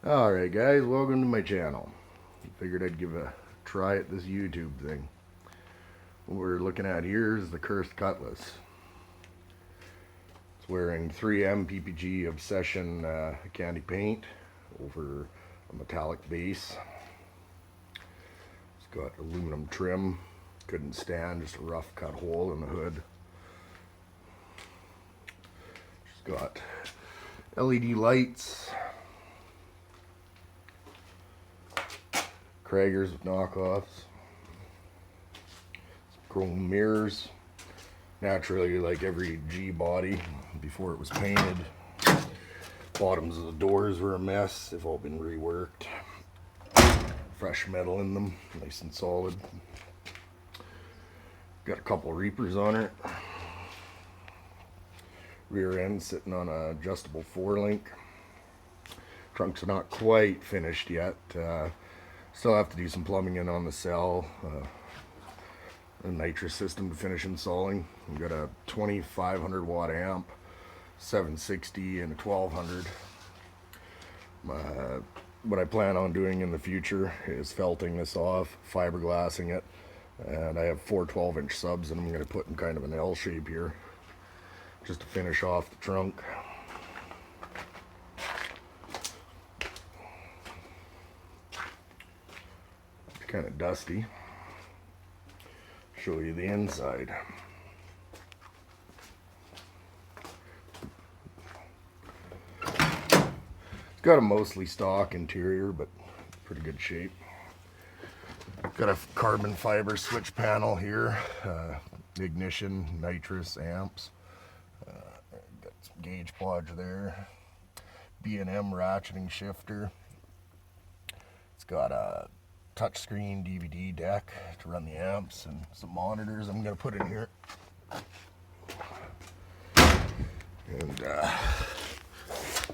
Alright guys, welcome to my channel. Figured I'd give a try at this YouTube thing. What we're looking at here is the Cursed Cutlass. It's wearing 3M PPG Obsession candy paint over a metallic base. It's got aluminum trim, couldn't stand, just a rough cut hole in the hood. It's got LED lights, Kragers with knockoffs, chrome mirrors. Naturally, like every G body before it was painted, bottoms of the doors were a mess. They've all been reworked. Fresh metal in them, nice and solid. Got a couple Reapers on it. Rear end sitting on a adjustable 4-link. Trunk's not quite finished yet. Still have to do some plumbing in on the cell, a nitrous system to finish installing. We've got a 2500 watt amp, 760 and a 1200. What I plan on doing in the future is felting this off, fiberglassing it, and I have 4 12-inch subs and I'm going to put in kind of an L shape here just to finish off the trunk. Kind of dusty. Show you the inside. It's got a mostly stock interior, but pretty good shape. Got a carbon fiber switch panel here, ignition, nitrous, amps. Got some gauge podge there. B&M ratcheting shifter. It's got a touchscreen DVD deck to run the amps and some monitors I'm going to put in here. And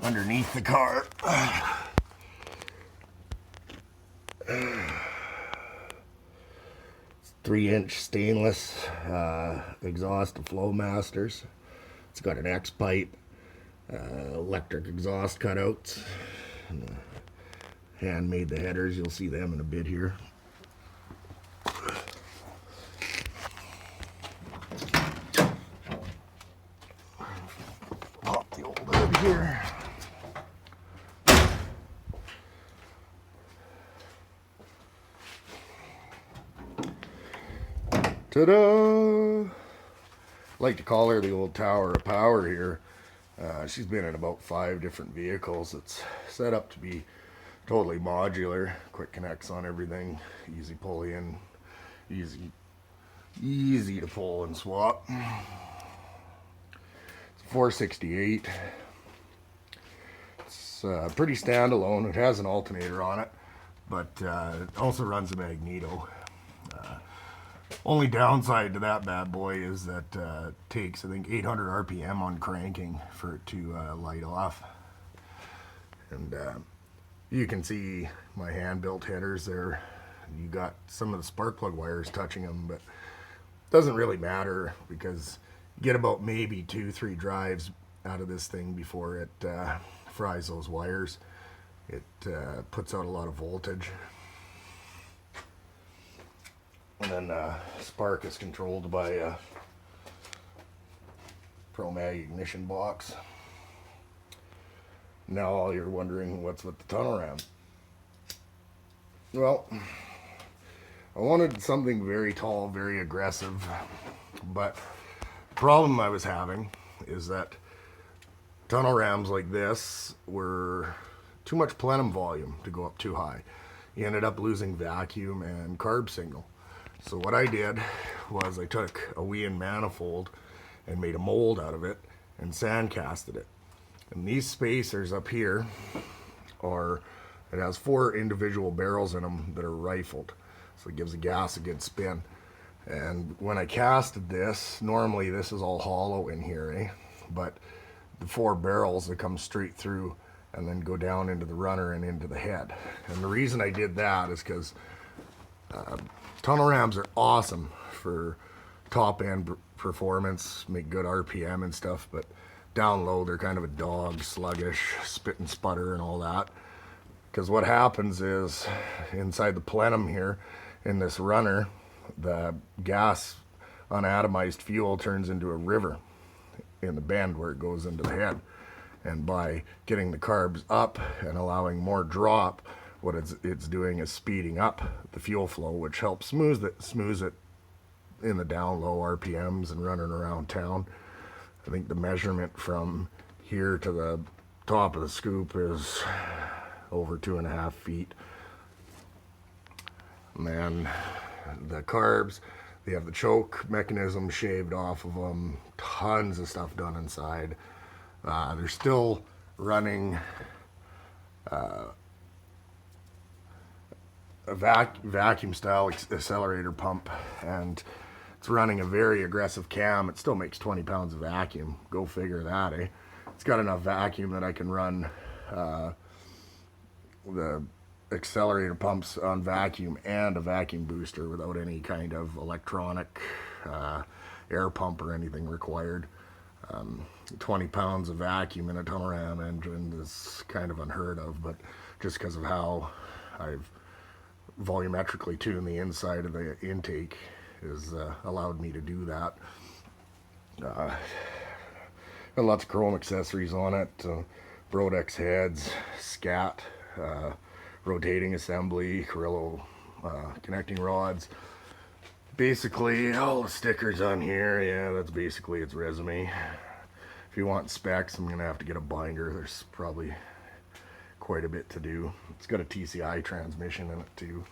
underneath the car, it's 3-inch stainless exhaust to Flowmasters. It's got an X pipe, electric exhaust cutouts. Handmade the headers, you'll see them in a bit here. Pop the old hood here. Ta-da! I like to call her the old Tower of Power here. She's been in about 5 different vehicles. It's set up to be totally modular, quick connects on everything, easy pull in, easy to pull and swap. It's 468. It's pretty standalone. It has an alternator on it, but it also runs a magneto. Only downside to that bad boy is that it takes, I think, 800 RPM on cranking for it to light off. And you can see my hand-built headers there. You got some of the spark plug wires touching them, but it doesn't really matter because you get about maybe 2-3 drives out of this thing before it fries those wires. It puts out a lot of voltage. And then spark is controlled by a ProMag ignition box. Now all you're wondering, what's with the tunnel ram? Well, I wanted something very tall, very aggressive, but the problem I was having is that tunnel rams like this were too much plenum volume to go up too high. You ended up losing vacuum and carb signal. So what I did was I took a Wien manifold and made a mold out of it and sand casted it. And these spacers up here it has 4 individual barrels in them that are rifled. So it gives the gas a good spin. And when I casted this, normally this is all hollow in here, eh? But the 4 barrels that come straight through and then go down into the runner and into the head. And the reason I did that is because tunnel rams are awesome for top end performance, make good RPM and stuff, but down low they're kind of a dog, sluggish, spit and sputter and all that. Because what happens is inside the plenum here in this runner, the gas unatomized fuel turns into a river in the bend where it goes into the head. And by getting the carbs up and allowing more drop, what it's doing is speeding up the fuel flow, which helps smooth it in the down low RPMs and running around town. I think the measurement from here to the top of the scoop is over 2.5 feet. And then the carbs, they have the choke mechanism shaved off of them, tons of stuff done inside. They're still running a vacuum style accelerator pump, and it's running a very aggressive cam. It still makes 20 pounds of vacuum. Go figure that, eh? It's got enough vacuum that I can run the accelerator pumps on vacuum and a vacuum booster without any kind of electronic air pump or anything required. 20 pounds of vacuum in a tunnel ram engine is kind of unheard of, but just because of how I've volumetrically tuned the inside of the intake has allowed me to do that. Got lots of chrome accessories on it, Brodex heads, scat, rotating assembly, Carrillo connecting rods. Basically all the stickers on here, yeah, that's basically its resume. If you want specs, I'm gonna have to get a binder. There's probably quite a bit to do. It's got a TCI transmission in it too.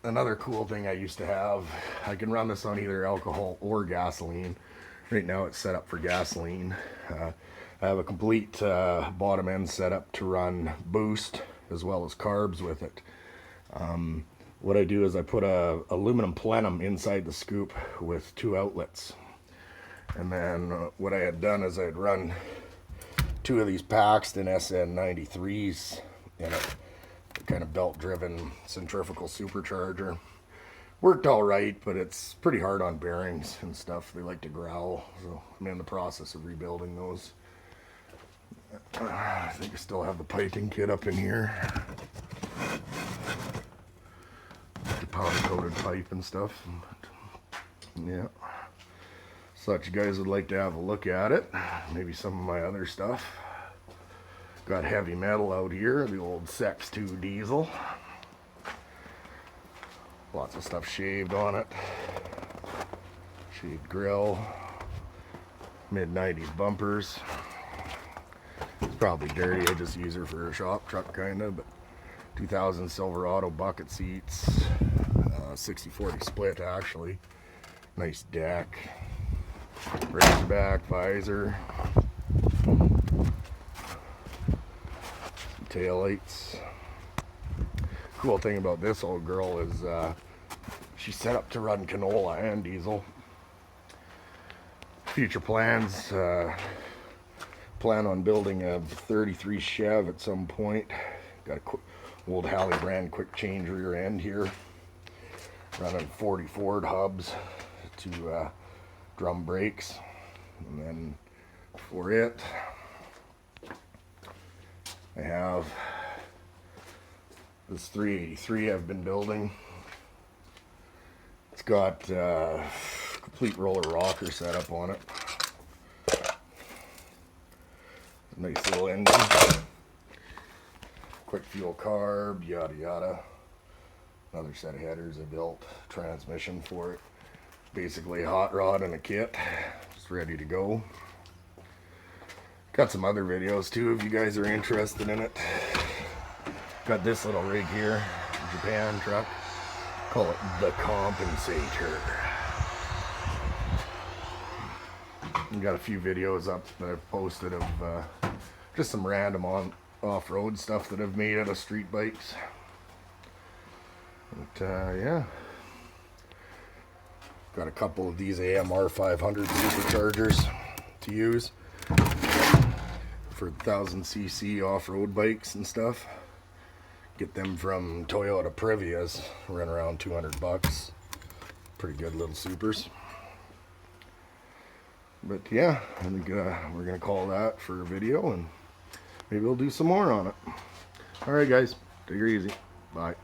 Another cool thing I used to have, I can run this on either alcohol or gasoline. Right now it's set up for gasoline. I have a complete bottom end setup to run boost as well as carbs with it. What I do is I put a aluminum plenum inside the scoop with 2 outlets. And then what I had done is I'd run 2 of these Paxton SN93s in a kind of belt-driven centrifugal supercharger. Worked all right, but it's pretty hard on bearings and stuff. They like to growl, so I'm in the process of rebuilding those. I think I still have the piping kit up in here. The powder-coated pipe and stuff. But, yeah. Thought you guys would like to have a look at it. Maybe some of my other stuff. Got heavy metal out here, the old Sex 2 diesel. Lots of stuff shaved on it. Shaved grill. Mid-90s bumpers. It's probably dirty, I just use her for a shop truck kinda, but 2000 Silverado bucket seats. 60-40 split actually. Nice deck. Razorback visor, tail lights. Cool thing about this old girl is she's set up to run canola and diesel. Future plans, plan on building a 33 Chev at some point. Got a old Halley brand quick change rear end here, running 40 Ford hubs to drum brakes. And then for it I have this 383 I've been building. It's got complete roller rocker setup on it. Nice little engine. Quick fuel carb, yada yada. Another set of headers I built. Transmission for it. Basically a hot rod and a kit, just ready to go. Got some other videos too if you guys are interested in it. Got this little rig here, Japan truck. Call it the Compensator. Got a few videos up that I've posted of just some random off-road stuff that I've made out of street bikes. But yeah. Got a couple of these AMR 500 superchargers to use for 1000cc off-road bikes and stuff. Get them from Toyota Privias, run around 200 bucks. Pretty good little supers. But yeah, I think we're gonna call that for a video, and maybe we'll do some more on it. All right, guys, take her easy. Bye.